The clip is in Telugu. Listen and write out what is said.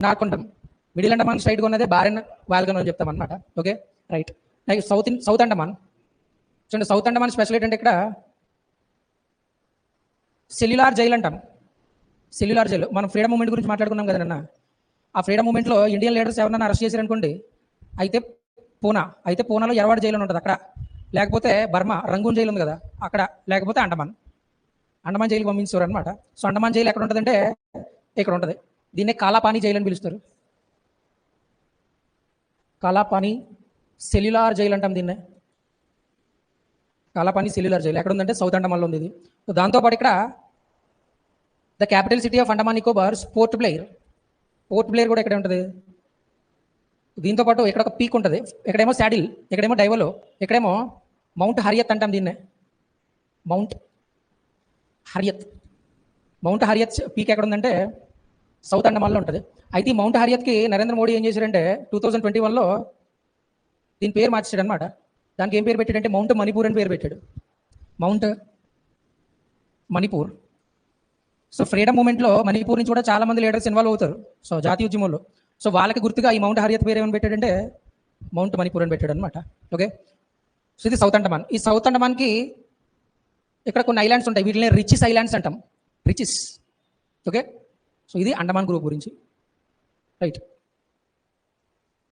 నార్కొండం. మిడిల్ అండమాన్ స్ట్రైట్గా ఉన్నదే బారెన్ వాల్గన్ అని చెప్తాం అనమాట. Okay, right. సౌత్ అండమాన్ చూడండి. సౌత్ అండమాన్ స్పెషల్ ఏంటంటే ఇక్కడ సెల్యులార్ జైలు అంటాం. సెల్యులార్ జైలు మనం ఫ్రీడమ్ మూమెంట్ గురించి మాట్లాడుకున్నాం కదా నిన్న. ఆ ఫ్రీడమ్ మూమెంట్లో ఇండియన్ లీడర్స్ ఎవరైనా అరెస్ట్ చేశారనుకోండి, అయితే పూనాలో ఎర్రవాడ జైలు అని ఉంటుంది అక్కడ, లేకపోతే బర్మా రంగూన్ జైలు ఉంది కదా అక్కడ, లేకపోతే అండమాన్ జైలు పంపించారు అనమాట. సో అండమాన్ జైలు ఎక్కడ ఉంటుందంటే ఇక్కడ ఉంటుంది. దీన్నే కాలాపానీ జైలు అని పిలుస్తారు. కాలాపానీ సెల్యులార్ జైలు అంటాం దీన్నే. కాలాపానీ సెల్యులార్ జైలు ఎక్కడ ఉందంటే సౌత్ అండమాన్లో ఉంది ఇది. సో దాంతోపాటు ఇక్కడ the capital city of Andaman Nicobars Port Blair కూడా ఇక్కడే ఉంటుంది. దీంతో పాటు ఇక్కడ ఒక పీక్ ఉంటుంది, ఇక్కడేమో శాడిల్, ఇక్కడేమో డైవలో, ఇక్కడేమో మౌంట్ హరియత్ అంటాం దీన్నే. మౌంట్ హరియత్ పీక్ ఎక్కడ ఉందంటే సౌత్ అండమాన్లో ఉంటుంది. అయితే ఈ మౌంట్ హరియత్కి నరేంద్ర మోడీ ఏం చేశారంటే 2021లో దీని పేరు మార్చాడు అనమాట. దానికి ఏం పేరు పెట్టాడంటే మౌంట్ మణిపూర్ అని పేరు పెట్టాడు. మౌంట్ మణిపూర్. సో ఫ్రీడమ్ మూమెంట్లో మణిపూర్ నుంచి కూడా చాలా మంది లీడర్స్ ఇన్వాల్వ్ అవుతారు. సో జాతీయ ఉద్యమంలో. సో వాళ్ళకి గుర్తుగా ఈ మౌంట్ హరియత్ పేరు ఏమని పెట్టాడంటే మౌంట్ మణిపూర్ అని పెట్టాడు అనమాట. ఓకే, సో ఇది సౌత్ అండమాన్. ఈ సౌత్ అండమాన్కి ఇక్కడ కొన్ని ఐలాండ్స్ ఉంటాయి, వీటిని రిచిస్ ఐలాండ్స్ అంటాం. రిచిస్. ఓకే, సో ఇది అండమాన్ గ్రూప్ గురించి. రైట్.